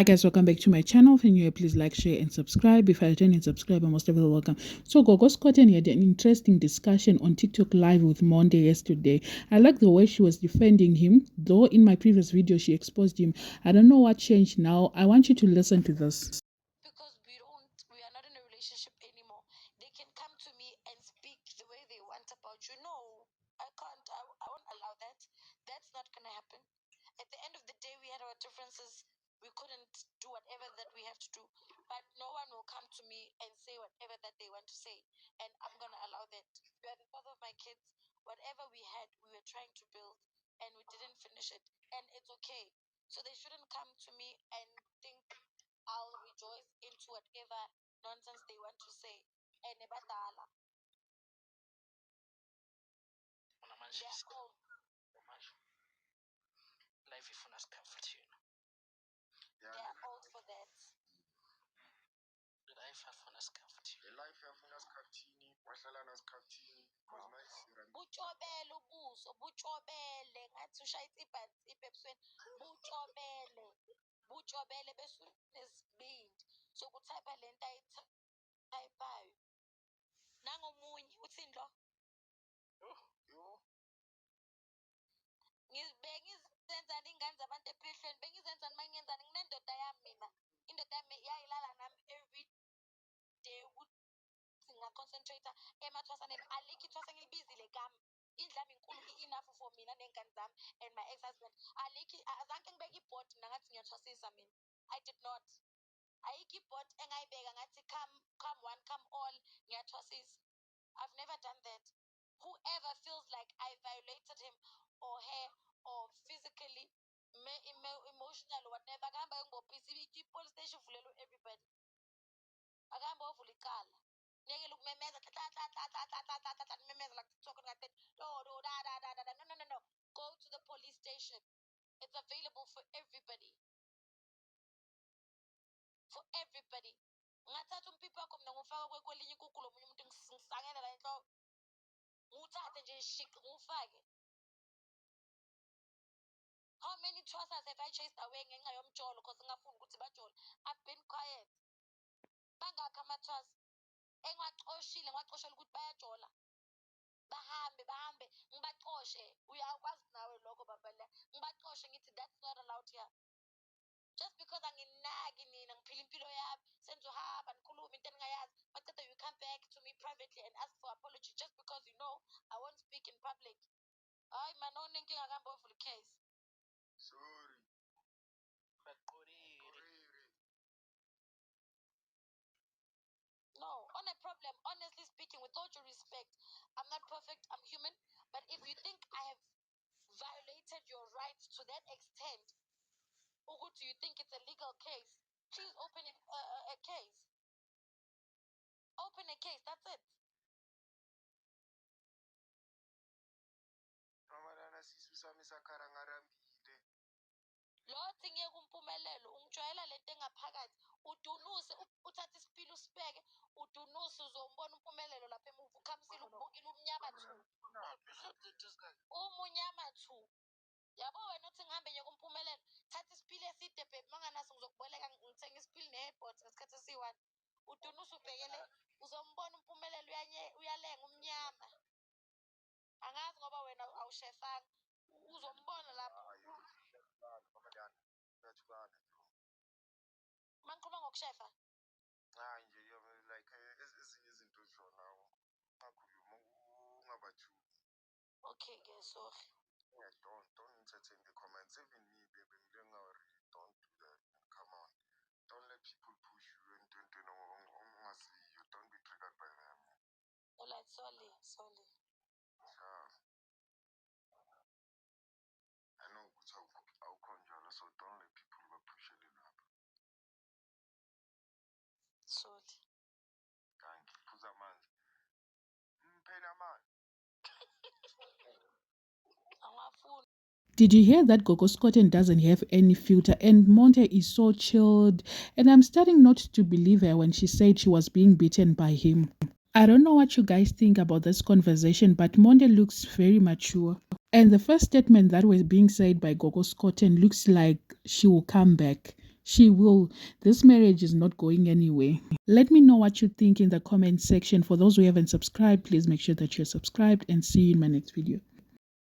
Hi guys, welcome back to my channel. If you're new here, please like, share and subscribe. If you're a returning subscriber, most of you are welcome. So Gogo Scotton had an interesting discussion on TikTok live with Monde yesterday. I like the way she was defending him, though in my previous video she exposed him. I don't know what changed now. I want you to listen to this. Because we are not in a relationship anymore. They can come to me and speak the way they want about you. No, I can't. I won't allow that. That's not gonna happen. At the end of the day, we had our differences. We couldn't do whatever that we have to do. But no one will come to me and say whatever that they want to say. And I'm gonna allow that. You are the father of my kids. Whatever we had, we were trying to build and we didn't finish it. And it's okay. So they shouldn't come to me and think I'll rejoice into whatever nonsense they want to say. And nebadala. They're old. Life ifuna sikhafuthini. They're old for that. Life afuna sikhafuthini. Life yafuna sikhathini, wahlala nasikhathini, because manje Butshobele ubuso, butshobele ngathi ushaya insipho ebusweni. Butshobele bese unesibindi sokuthapha lento ayithaphayo. Nangomunye uthini lo? yo Bengizenzani ingane zabantu ephehlweni, bengizenzani mangiyenzani nginendoda yami mina. Indoda yami yayilala nami every day ukuthi ngaconcentrate emathwasaneni. Alikho ithwasa ngilibizile kami. Indlami inkulu enough for mina nengane zami and my ex-husband. Alikho azange ngibeke ibhodi mina ngathi ngiyathwasisa mina. I did not. Ayikho ibhodi engayibeka ngathi come one come all ngiyathwasisa. I've never done that. Whoever feels like I violated him or her or physically, emotional or whatever, akahamba ngobhisi i-police station ivulelwe everybody. Akahamba ovula icala. Ngiyekela ukumemeza nimemeza like TikTok ngathi no. Go to the police station. It's available for everybody. For everybody. Ngathatha umpipi wakho mina ngufaka kwelinye ikuku lomunye umuntu ngisangela la enhloko. Nguthathe nje shiq ngufake. How many trousers have I chased away ngenxa yomjolo because ngafuni ukuthi bajole? I've been quiet. Bangakho ama-trousers engiwaxoshile ngiwaxoshela ukuthi bayajola. Bahambe ngibaqoshe. Uyakwazi nawe lokho babala. Ngibaqoshe ngithi that's not allowed here. Just because anginaki nina ngiphila impilo yami senzohamba nikhuluma into engingayazi baceda you come back to me privately and ask for apology just because you know I won't speak in public. Hayi man onenkinga kambe ovula case. sorry Baqorire. No, on a problem, honestly speaking, with all due respect, I'm not perfect, I'm human, but if you think I have violated your rights to that extent, or do you think it's a legal case? Please open a case. Open a case, that's it. amalana sisu sami sakhala ngarambile. Lothi ngeke umphumelelo ungijwayela lento engaphakathi udunuse uthatha isipili usibeke udunuse uzombona umpumelelo lapha emuva ukhamsile ukubukile umnyama thu umunyama thu yabo wena uthi ngihambe nje kumphumelelo thatha isipili eside babe manganaso ngizokuboleka ngithenga isipili ne-airport ngesikhathi esiyi-1 udunuse ubhekele uzombona umpumelelo uyalenga umnyama angazi ngoba wena awushefanga uzombona lapho. Uyathukana Mangikhuluma ngokushefa hayi nje like ezinye izinto zisho nawo ungakhuluma ungabathuki. okay-ke sorry. Yeah, don't entertain the comments. Even me, baby, don't do that. Come on. Don't let people push you and don't be triggered by them. Alright, sorry. Yeah. I know how conjure, so don't let people push you up. Sorry. Thank you. Phuza amanzi. Phela man. Angafuni. Did you hear that Gogo Scotton doesn't have any filter and Monde is so chilled? And I'm starting not to believe her when she said she was being beaten by him. I don't know what you guys think about this conversation, but Monde looks very mature. And the first statement that was being said by Gogo Scotton looks like she will come back. She will. This marriage is not going anywhere. Let me know what you think in the comment section. For those who haven't subscribed, please make sure that you're subscribed, and see you in my next video.